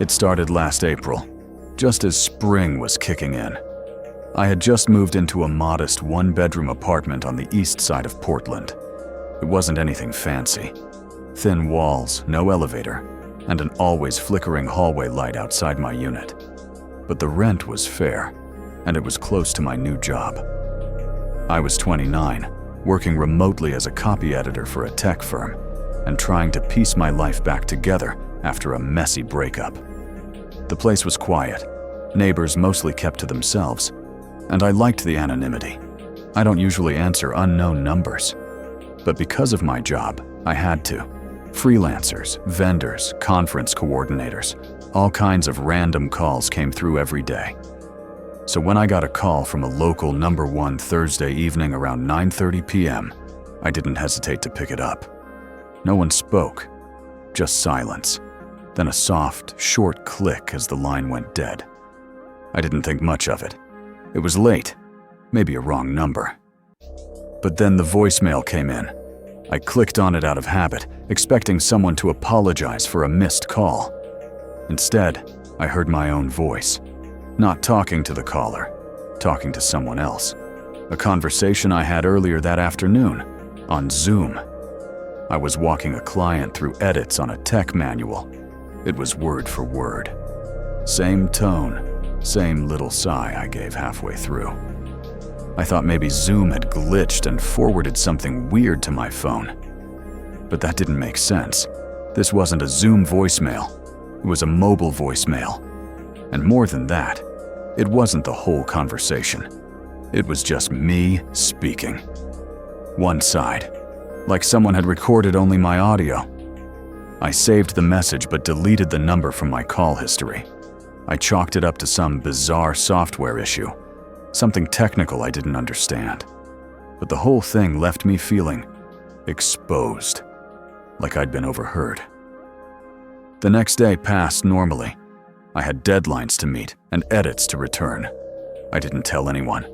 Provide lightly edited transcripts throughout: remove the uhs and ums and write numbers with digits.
It started last April, just as spring was kicking in. I had just moved into a modest one-bedroom apartment on the east side of Portland. It wasn't anything fancy. Thin walls, no elevator, and an always flickering hallway light outside my unit. But the rent was fair, and it was close to my new job. I was 29, working remotely as a copy editor for a tech firm, and trying to piece my life back together after a messy breakup. The place was quiet, neighbors mostly kept to themselves, and I liked the anonymity. I don't usually answer unknown numbers, but because of my job, I had to. Freelancers, vendors, conference coordinators, all kinds of random calls came through every day. So when I got a call from a local number one Thursday evening around 9:30 p.m., I didn't hesitate to pick it up. No one spoke, just silence, then a soft, short click as the line went dead. I didn't think much of it. It was late, maybe a wrong number. But then the voicemail came in. I clicked on it out of habit, expecting someone to apologize for a missed call. Instead, I heard my own voice, not talking to the caller, talking to someone else. A conversation I had earlier that afternoon, on Zoom. I was walking a client through edits on a tech manual. It was word for word. Same tone, same little sigh I gave halfway through. I thought maybe Zoom had glitched and forwarded something weird to my phone. But that didn't make sense. This wasn't a Zoom voicemail. It was a mobile voicemail. And more than that, it wasn't the whole conversation. It was just me speaking. One side, like someone had recorded only my audio. I saved the message but deleted the number from my call history. I chalked it up to some bizarre software issue, something technical I didn't understand. But the whole thing left me feeling exposed, like I'd been overheard. The next day passed normally. I had deadlines to meet and edits to return. I didn't tell anyone.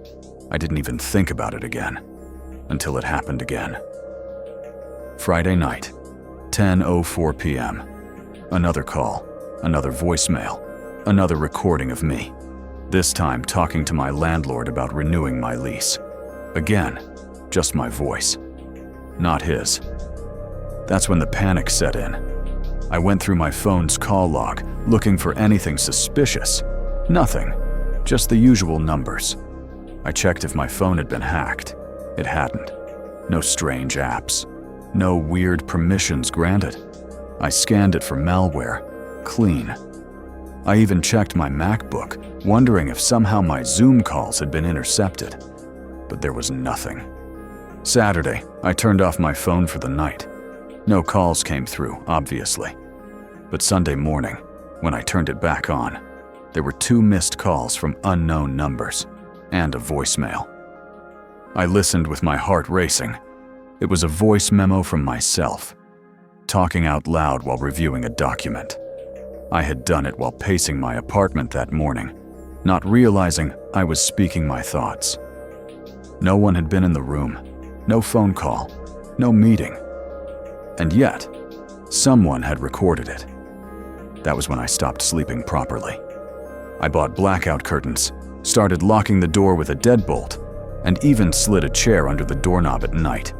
I didn't even think about it again, until it happened again. Friday night, 10:04 p.m. Another call, another voicemail, another recording of me. This time talking to my landlord about renewing my lease. Again, just my voice, not his. That's when the panic set in. I went through my phone's call log, looking for anything suspicious. Nothing, just the usual numbers. I checked if my phone had been hacked. It hadn't. No strange apps. No weird permissions granted. I scanned it for malware. Clean. I even checked my MacBook, wondering if somehow my Zoom calls had been intercepted. But there was nothing. Saturday, I turned off my phone for the night. No calls came through, obviously. But Sunday morning, when I turned it back on, there were 2 missed calls from unknown numbers and a voicemail. I listened with my heart racing. It was a voice memo from myself, talking out loud while reviewing a document. I had done it while pacing my apartment that morning, not realizing I was speaking my thoughts. No one had been in the room, no phone call, no meeting. And yet, someone had recorded it. That was when I stopped sleeping properly. I bought blackout curtains, started locking the door with a deadbolt, and even slid a chair under the doorknob at night.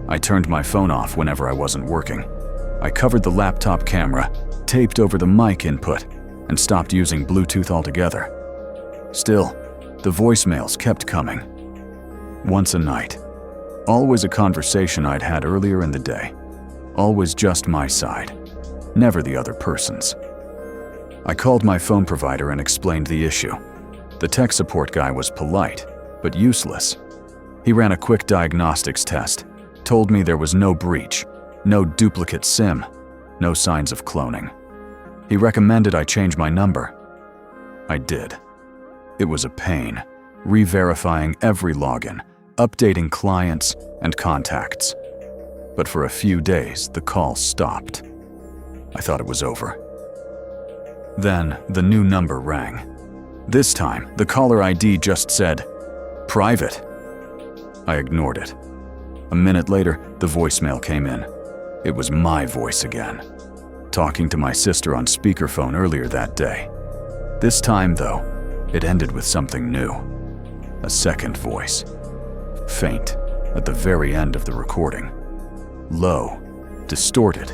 I turned my phone off whenever I wasn't working. I covered the laptop camera, taped over the mic input, and stopped using Bluetooth altogether. Still, the voicemails kept coming. Once a night. Always a conversation I'd had earlier in the day. Always just my side, never the other person's. I called my phone provider and explained the issue. The tech support guy was polite, but useless. He ran a quick diagnostics test, told me there was no breach, no duplicate SIM, no signs of cloning. He recommended I change my number. I did. It was a pain, re-verifying every login, updating clients and contacts. But for a few days, the call stopped. I thought it was over. Then, the new number rang. This time, the caller ID just said, "Private." I ignored it. A minute later, the voicemail came in. It was my voice again. talking to my sister on speakerphone earlier that day. This time, though, it ended with something new. A second voice. Faint, at the very end of the recording. Low, distorted.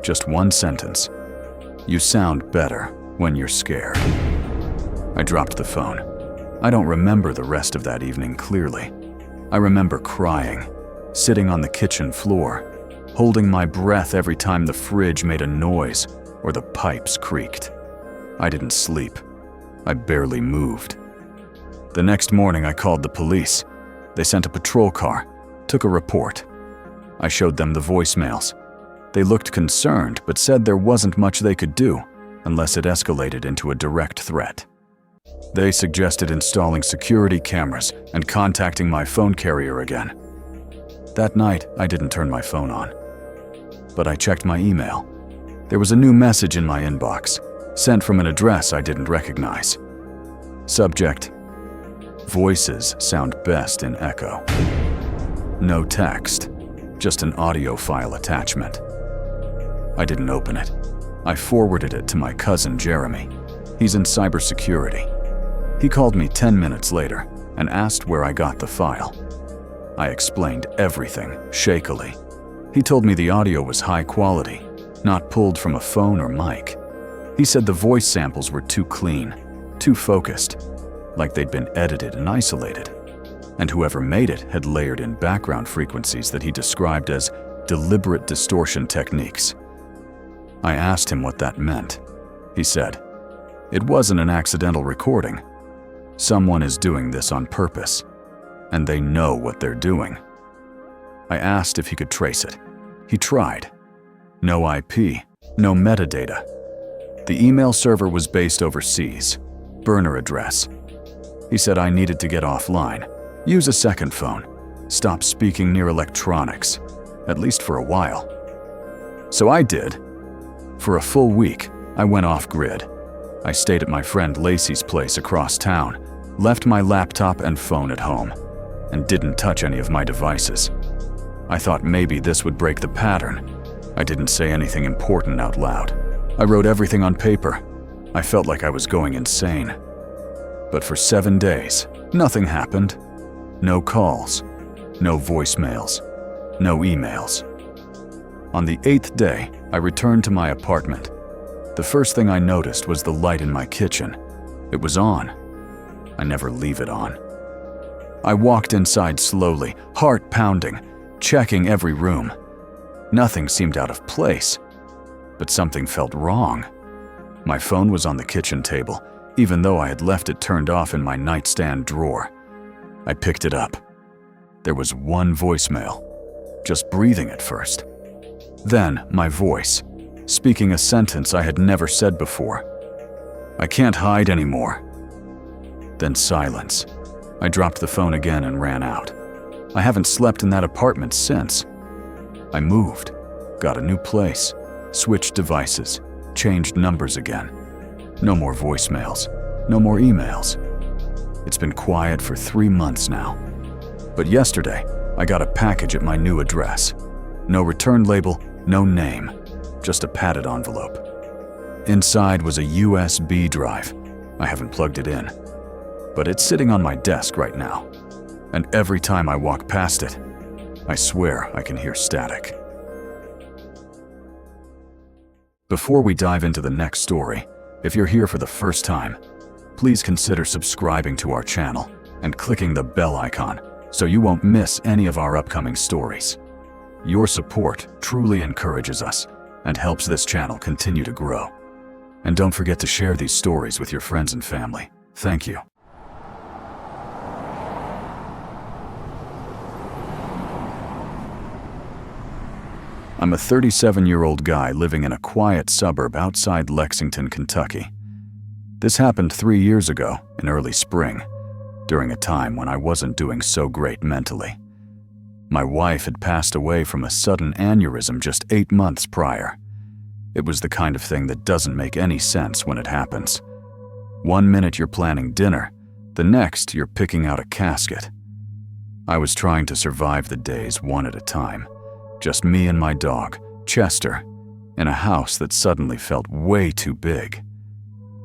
Just one sentence. "You sound better when you're scared." I dropped the phone. I don't remember the rest of that evening clearly. I remember crying, sitting on the kitchen floor, holding my breath every time the fridge made a noise or the pipes creaked. I didn't sleep. I barely moved. The next morning I called the police. They sent a patrol car, took a report. I showed them the voicemails. They looked concerned but said there wasn't much they could do unless it escalated into a direct threat. They suggested installing security cameras and contacting my phone carrier again. That night, I didn't turn my phone on. But I checked my email. There was a new message in my inbox, sent from an address I didn't recognize. Subject: Voices sound best in echo. No text, just an audio file attachment. I didn't open it. I forwarded it to my cousin Jeremy. He's in cybersecurity. He called me 10 minutes later and asked where I got the file. I explained everything, shakily. He told me the audio was high quality, not pulled from a phone or mic. He said the voice samples were too clean, too focused, like they'd been edited and isolated. And whoever made it had layered in background frequencies that he described as deliberate distortion techniques. I asked him what that meant. He said, "It wasn't an accidental recording. Someone is doing this on purpose, and they know what they're doing." I asked if he could trace it. He tried. No IP, no metadata. The email server was based overseas, burner address. He said I needed to get offline, use a second phone, stop speaking near electronics, at least for a while. So I did. For a full week, I went off-grid. I stayed at my friend Lacey's place across town, left my laptop and phone at home, and didn't touch any of my devices. I thought maybe this would break the pattern. I didn't say anything important out loud. I wrote everything on paper. I felt like I was going insane. But for 7 days, nothing happened. No calls, no voicemails, no emails. On the 8th day, I returned to my apartment. The first thing I noticed was the light in my kitchen. It was on. I never leave it on. I walked inside slowly, heart pounding, checking every room. Nothing seemed out of place, but something felt wrong. My phone was on the kitchen table, even though I had left it turned off in my nightstand drawer. I picked it up. There was one voicemail, just breathing at first. Then my voice, speaking a sentence I had never said before. "I can't hide anymore." Then silence. I dropped the phone again and ran out. I haven't slept in that apartment since. I moved, got a new place, switched devices, changed numbers again. No more voicemails, no more emails. It's been quiet for 3 months now. But yesterday, I got a package at my new address. No return label, no name, just a padded envelope. Inside was a USB drive. I haven't plugged it in, but it's sitting on my desk right now. And every time I walk past it, I swear I can hear static. Before we dive into the next story, if you're here for the first time, please consider subscribing to our channel and clicking the bell icon so you won't miss any of our upcoming stories. Your support truly encourages us and helps this channel continue to grow. And don't forget to share these stories with your friends and family. Thank you. I'm a 37-year-old guy living in a quiet suburb outside Lexington, Kentucky. This happened 3 years ago, in early spring, during a time when I wasn't doing so great mentally. My wife had passed away from a sudden aneurysm just 8 months prior. It was the kind of thing that doesn't make any sense when it happens. 1 minute you're planning dinner, the next you're picking out a casket. I was trying to survive the days one at a time. Just me and my dog, Chester, in a house that suddenly felt way too big.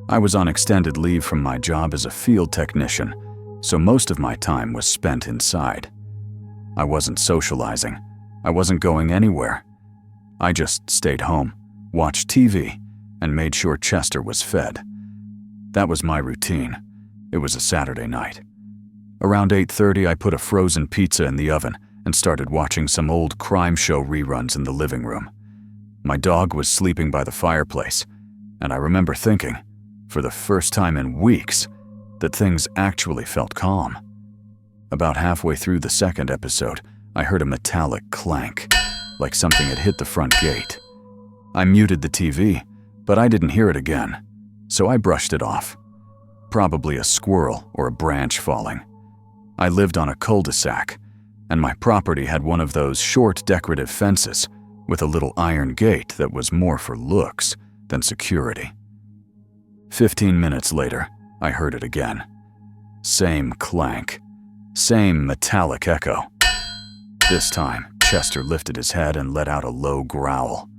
I was on extended leave from my job as a field technician, so most of my time was spent inside. I wasn't socializing. I wasn't going anywhere. I just stayed home, watched TV, and made sure Chester was fed. That was my routine. It was a Saturday night. Around 8:30, I put a frozen pizza in the oven and started watching some old crime show reruns in the living room. My dog was sleeping by the fireplace, and I remember thinking, for the first time in weeks, that things actually felt calm. About halfway through the second episode, I heard a metallic clank, like something had hit the front gate. I muted the TV, but I didn't hear it again, so I brushed it off. Probably a squirrel or a branch falling. I lived on a cul-de-sac, and my property had one of those short decorative fences with a little iron gate that was more for looks than security. 15 minutes later, I heard it again. Same clank, same metallic echo. This time, Chester lifted his head and let out a low growl.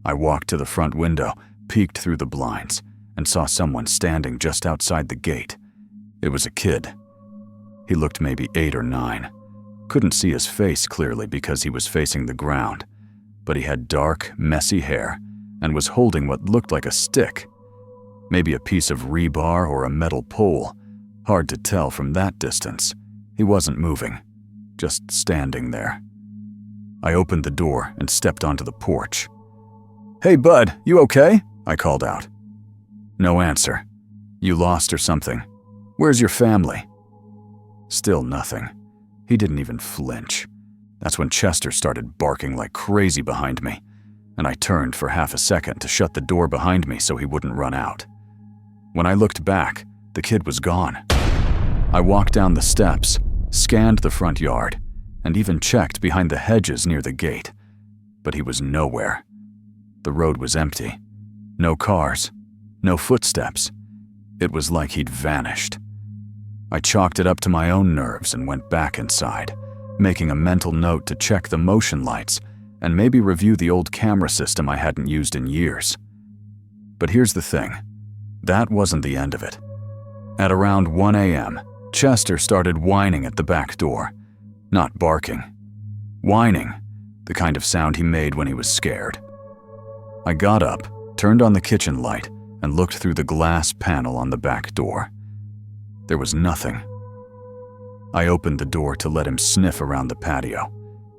I walked to the front window, peeked through the blinds, and saw someone standing just outside the gate. It was a kid. He looked maybe 8 or 9. Couldn't see his face clearly because he was facing the ground, but he had dark, messy hair and was holding what looked like a stick. Maybe a piece of rebar or a metal pole. Hard to tell from that distance. He wasn't moving, just standing there. I opened the door and stepped onto the porch. "Hey bud, you okay?" I called out. No answer. "You lost or something? Where's your family?" Still nothing. He didn't even flinch. That's when Chester started barking like crazy behind me, and I turned for half a second to shut the door behind me so he wouldn't run out. When I looked back, the kid was gone. I walked down the steps, scanned the front yard, and even checked behind the hedges near the gate, but he was nowhere. The road was empty. No cars, no footsteps. It was like he'd vanished. I chalked it up to my own nerves and went back inside, making a mental note to check the motion lights and maybe review the old camera system I hadn't used in years. But here's the thing. That wasn't the end of it. At around 1 a.m., Chester started whining at the back door. Not barking. Whining, the kind of sound he made when he was scared. I got up, turned on the kitchen light, and looked through the glass panel on the back door. There was nothing. I opened the door to let him sniff around the patio.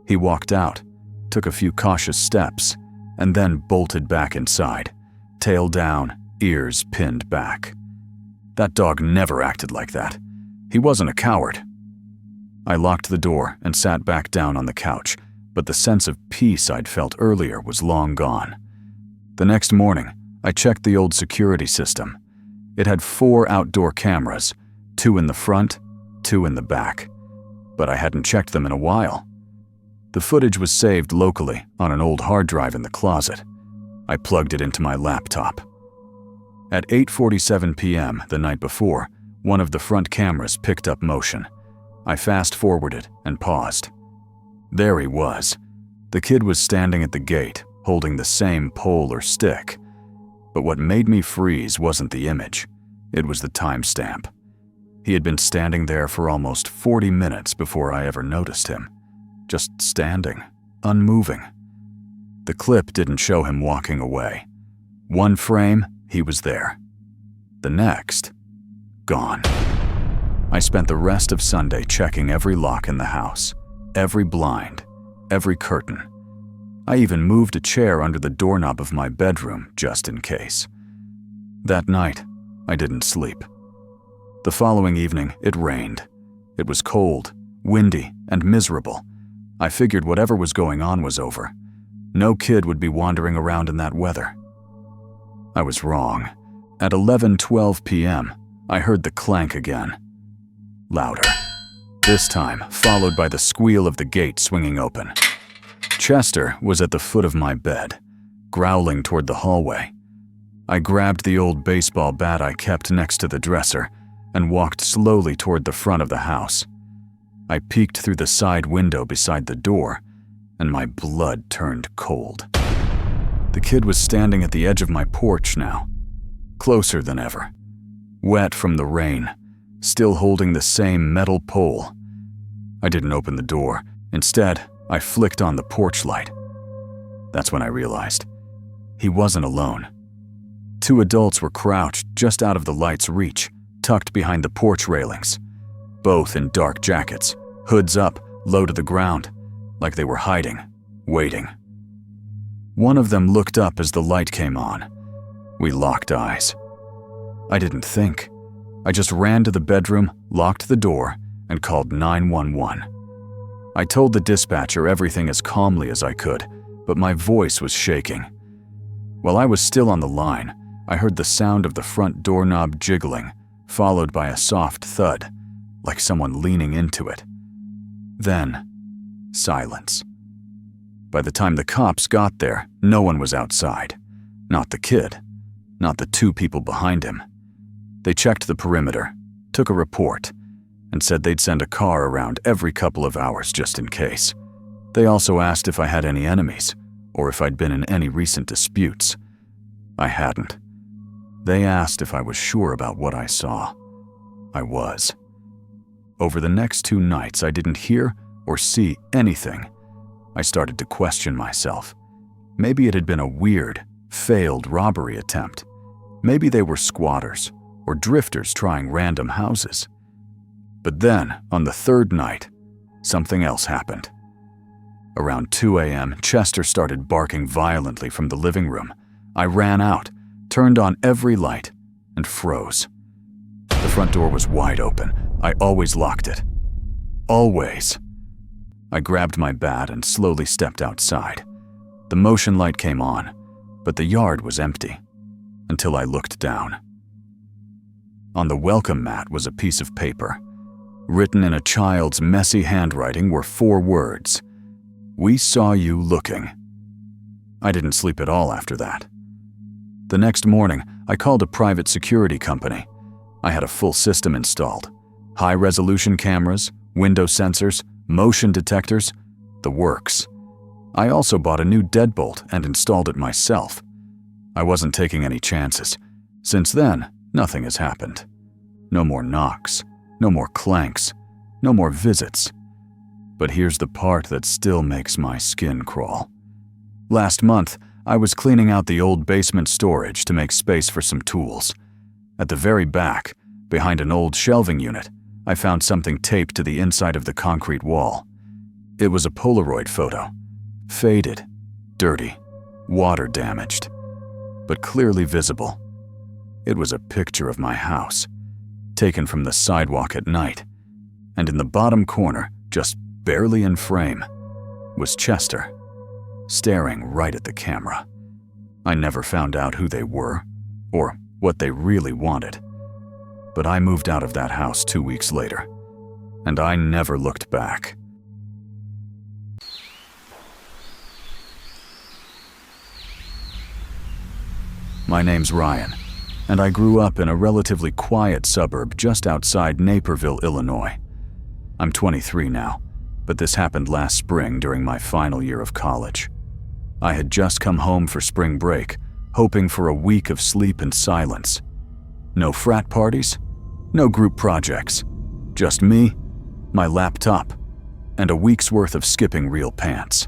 He walked out, took a few cautious steps, and then bolted back inside, tail down, ears pinned back. That dog never acted like that. He wasn't a coward. I locked the door and sat back down on the couch, but the sense of peace I'd felt earlier was long gone. The next morning, I checked the old security system. It had 4 outdoor cameras, 2 in the front, 2 in the back, but I hadn't checked them in a while. The footage was saved locally on an old hard drive in the closet. I plugged it into my laptop. At 8:47 p.m. the night before, one of the front cameras picked up motion. I fast-forwarded and paused. There he was. The kid was standing at the gate, holding the same pole or stick. But what made me freeze wasn't the image. It was the timestamp. He had been standing there for almost 40 minutes before I ever noticed him. Just standing, unmoving. The clip didn't show him walking away. One frame, he was there. The next, gone. I spent the rest of Sunday checking every lock in the house, every blind, every curtain. I even moved a chair under the doorknob of my bedroom just in case. That night, I didn't sleep. The following evening, it rained. It was cold, windy, and miserable. I figured whatever was going on was over. No kid would be wandering around in that weather. I was wrong. At 11:12 p.m., I heard the clank again. Louder. This time, followed by the squeal of the gate swinging open. Chester was at the foot of my bed, growling toward the hallway. I grabbed the old baseball bat I kept next to the dresser and walked slowly toward the front of the house. I peeked through the side window beside the door, and my blood turned cold. The kid was standing at the edge of my porch now, closer than ever, wet from the rain, still holding the same metal pole. I didn't open the door. Instead, I flicked on the porch light. That's when I realized he wasn't alone. 2 adults were crouched just out of the light's reach, tucked behind the porch railings, both in dark jackets, hoods up, low to the ground, like they were hiding, waiting. One of them looked up as the light came on. We locked eyes. I didn't think. I just ran to the bedroom, locked the door, and called 911. I told the dispatcher everything as calmly as I could, but my voice was shaking. While I was still on the line, I heard the sound of the front doorknob jiggling, followed by a soft thud, like someone leaning into it. Then, silence. By the time the cops got there, no one was outside. Not the kid, not the 2 people behind him. They checked the perimeter, took a report, and said they'd send a car around every couple of hours just in case. They also asked if I had any enemies, or if I'd been in any recent disputes. I hadn't. They asked if I was sure about what I saw. I was. Over the next 2 nights, I didn't hear or see anything. I started to question myself. Maybe it had been a weird, failed robbery attempt. Maybe they were squatters or drifters trying random houses. But then, on the 3rd night, something else happened. Around 2 a.m., Chester started barking violently from the living room. I ran out, turned on every light, and froze. The front door was wide open. I always locked it. Always. I grabbed my bat and slowly stepped outside. The motion light came on, but the yard was empty, until I looked down. On the welcome mat was a piece of paper. Written in a child's messy handwriting were 4 words. "We saw you looking." I didn't sleep at all after that. The next morning, I called a private security company. I had a full system installed. High-resolution cameras, window sensors, motion detectors, the works. I also bought a new deadbolt and installed it myself. I wasn't taking any chances. Since then, nothing has happened. No more knocks, no more clanks, no more visits. But here's the part that still makes my skin crawl. Last month, I was cleaning out the old basement storage to make space for some tools. At the very back, behind an old shelving unit, I found something taped to the inside of the concrete wall. It was a Polaroid photo. Faded, dirty, water damaged, but clearly visible. It was a picture of my house, taken from the sidewalk at night, and in the bottom corner, just barely in frame, was Chester, staring right at the camera. I never found out who they were, or what they really wanted. But I moved out of that house 2 weeks later, and I never looked back. My name's Ryan, and I grew up in a relatively quiet suburb just outside Naperville, Illinois. I'm 23 now, but this happened last spring during my final year of college. I had just come home for spring break, hoping for a week of sleep and silence. No frat parties, no group projects, just me, my laptop, and a week's worth of skipping real pants.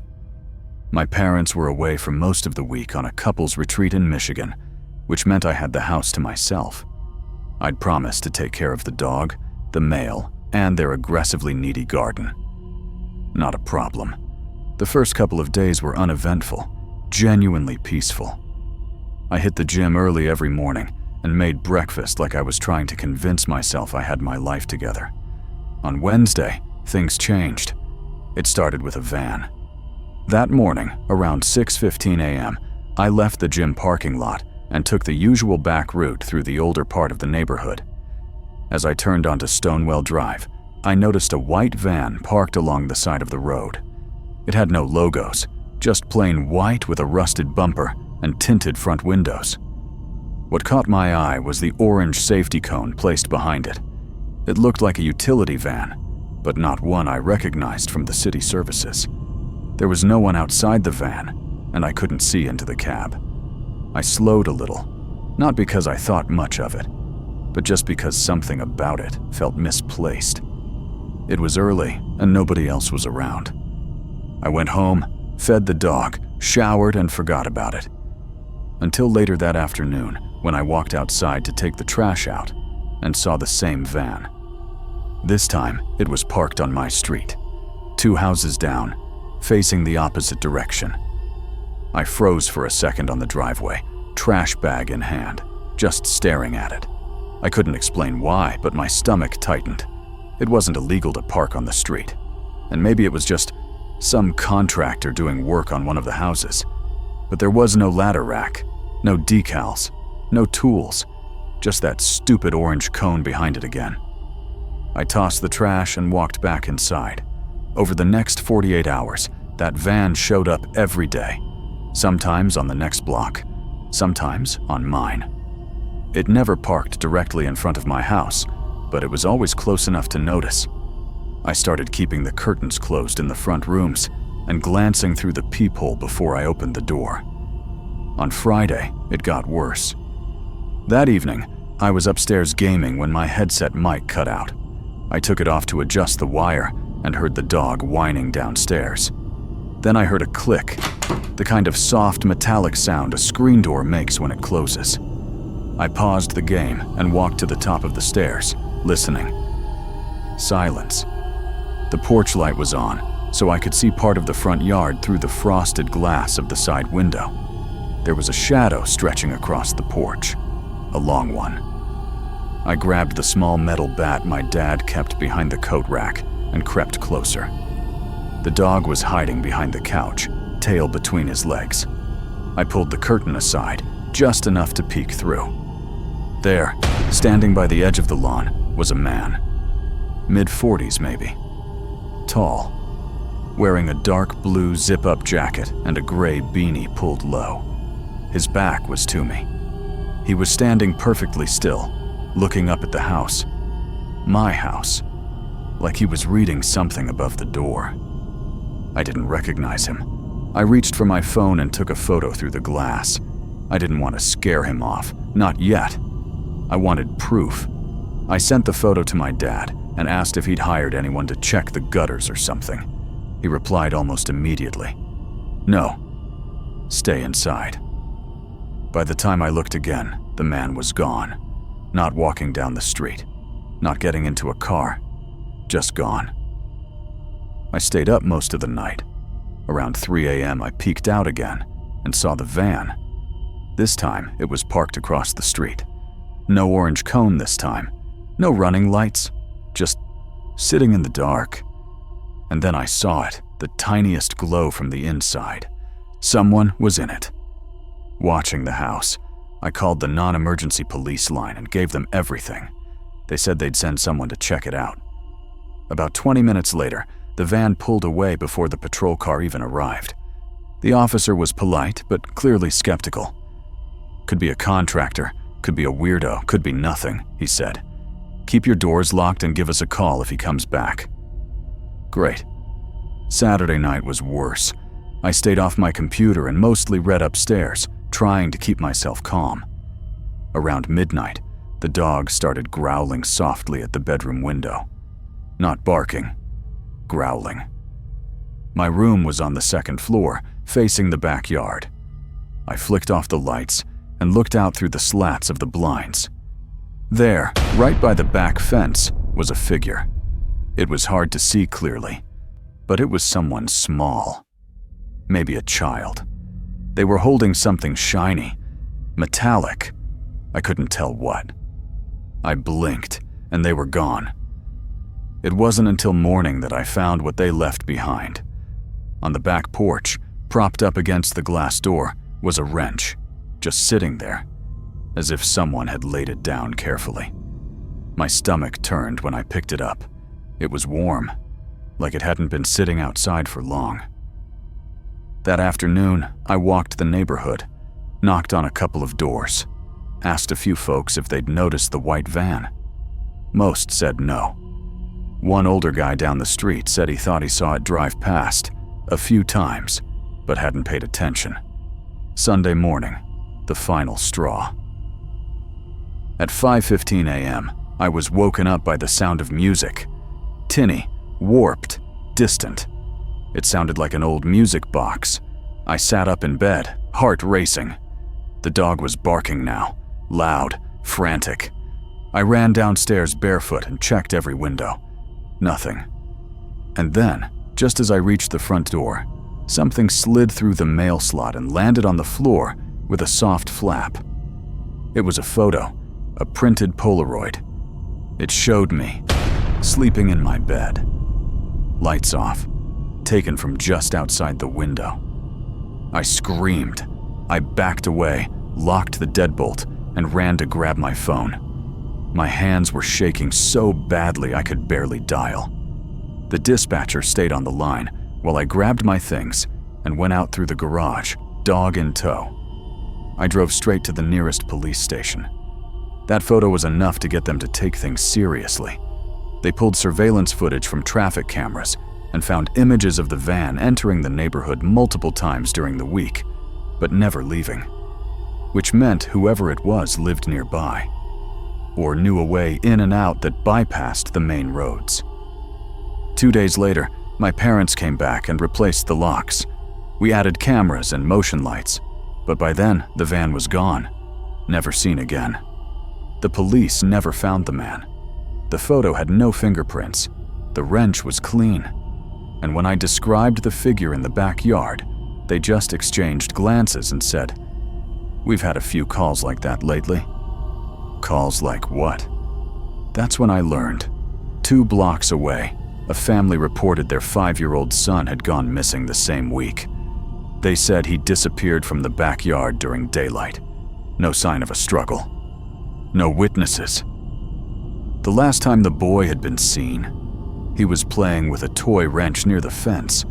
My parents were away for most of the week on a couple's retreat in Michigan, which meant I had the house to myself. I'd promised to take care of the dog, the mail, and their aggressively needy garden. Not a problem. The first couple of days were uneventful, genuinely peaceful. I hit the gym early every morning and made breakfast like I was trying to convince myself I had my life together. On Wednesday, things changed. It started with a van. That morning, around 6:15 a.m., I left the gym parking lot and took the usual back route through the older part of the neighborhood. As I turned onto Stonewell Drive, I noticed a white van parked along the side of the road. It had no logos, just plain white with a rusted bumper and tinted front windows. What caught my eye was the orange safety cone placed behind it. It looked like a utility van, but not one I recognized from the city services. There was no one outside the van, and I couldn't see into the cab. I slowed a little, not because I thought much of it, but just because something about it felt misplaced. It was early and nobody else was around. I went home, fed the dog, showered, and forgot about it. Until later that afternoon, when I walked outside to take the trash out and saw the same van. This time, it was parked on my street, 2 houses down, facing the opposite direction. I froze for a second on the driveway, trash bag in hand, just staring at it. I couldn't explain why, but my stomach tightened. It wasn't illegal to park on the street, and maybe it was just some contractor doing work on one of the houses. But there was no ladder rack, no decals, no tools, just that stupid orange cone behind it again. I tossed the trash and walked back inside. Over the next 48 hours, that van showed up every day, sometimes on the next block, sometimes on mine. It never parked directly in front of my house, but it was always close enough to notice. I started keeping the curtains closed in the front rooms and glancing through the peephole before I opened the door. On Friday, it got worse. That evening, I was upstairs gaming when my headset mic cut out. I took it off to adjust the wire and heard the dog whining downstairs. Then I heard a click, the kind of soft metallic sound a screen door makes when it closes. I paused the game and walked to the top of the stairs, listening. Silence. The porch light was on, so I could see part of the front yard through the frosted glass of the side window. There was a shadow stretching across the porch, a long one. I grabbed the small metal bat my dad kept behind the coat rack and crept closer. The dog was hiding behind the couch, tail between his legs. I pulled the curtain aside, just enough to peek through. There, standing by the edge of the lawn, was a man. Mid-40s maybe. Tall, wearing a dark blue zip-up jacket and a gray beanie pulled low. His back was to me. He was standing perfectly still, looking up at the house. My house. Like he was reading something above the door. I didn't recognize him. I reached for my phone and took a photo through the glass. I didn't want to scare him off, not yet. I wanted proof. I sent the photo to my dad and asked if he'd hired anyone to check the gutters or something. He replied almost immediately. No. Stay inside. By the time I looked again, the man was gone. Not walking down the street. Not getting into a car. Just gone. I stayed up most of the night. Around 3 a.m. I peeked out again and saw the van. This time, it was parked across the street. No orange cone this time. No running lights. Just sitting in the dark. And then I saw it, the tiniest glow from the inside. Someone was in it. Watching the house, I called the non-emergency police line and gave them everything. They said they'd send someone to check it out. About 20 minutes later, the van pulled away before the patrol car even arrived. The officer was polite, but clearly skeptical. Could be a contractor, could be a weirdo, could be nothing, he said. Keep your doors locked and give us a call if he comes back. Great. Saturday night was worse. I stayed off my computer and mostly read upstairs, trying to keep myself calm. Around midnight, the dog started growling softly at the bedroom window. Not barking, growling. My room was on the second floor, facing the backyard. I flicked off the lights and looked out through the slats of the blinds. There, right by the back fence, was a figure. It was hard to see clearly, but it was someone small. Maybe a child. They were holding something shiny, metallic. I couldn't tell what. I blinked, and they were gone. It wasn't until morning that I found what they left behind. On the back porch, propped up against the glass door, was a wrench, just sitting there, as if someone had laid it down carefully. My stomach turned when I picked it up. It was warm, like it hadn't been sitting outside for long. That afternoon, I walked the neighborhood, knocked on a couple of doors, asked a few folks if they'd noticed the white van. Most said no. One older guy down the street said he thought he saw it drive past a few times, but hadn't paid attention. Sunday morning, the final straw. At 5:15 a.m., I was woken up by the sound of music. Tinny, warped, distant. It sounded like an old music box. I sat up in bed, heart racing. The dog was barking now, loud, frantic. I ran downstairs barefoot and checked every window. Nothing. And then, just as I reached the front door, something slid through the mail slot and landed on the floor with a soft flap. It was a photo, a printed Polaroid. It showed me, sleeping in my bed. Lights off, taken from just outside the window. I screamed. I backed away, locked the deadbolt, and ran to grab my phone. My hands were shaking so badly I could barely dial. The dispatcher stayed on the line while I grabbed my things and went out through the garage, dog in tow. I drove straight to the nearest police station. That photo was enough to get them to take things seriously. They pulled surveillance footage from traffic cameras and found images of the van entering the neighborhood multiple times during the week, but never leaving, which meant whoever it was lived nearby, or knew a way in and out that bypassed the main roads. 2 days later, my parents came back and replaced the locks. We added cameras and motion lights, but by then the van was gone, never seen again. The police never found the man. The photo had no fingerprints. The wrench was clean. And when I described the figure in the backyard, they just exchanged glances and said, "We've had a few calls like that lately." Calls like what? That's when I learned. 2 blocks away, a family reported their 5-year-old son had gone missing the same week. They said he disappeared from the backyard during daylight. No sign of a struggle. No witnesses. The last time the boy had been seen, he was playing with a toy wrench near the fence.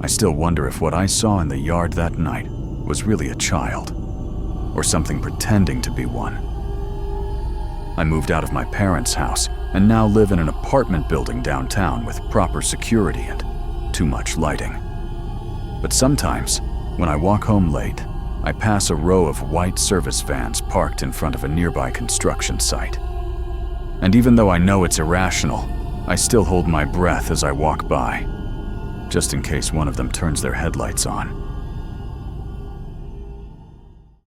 I still wonder if what I saw in the yard that night was really a child, or something pretending to be one. I moved out of my parents' house and now live in an apartment building downtown with proper security and too much lighting. But sometimes, when I walk home late, I pass a row of white service vans parked in front of a nearby construction site. And even though I know it's irrational, I still hold my breath as I walk by, just in case one of them turns their headlights on.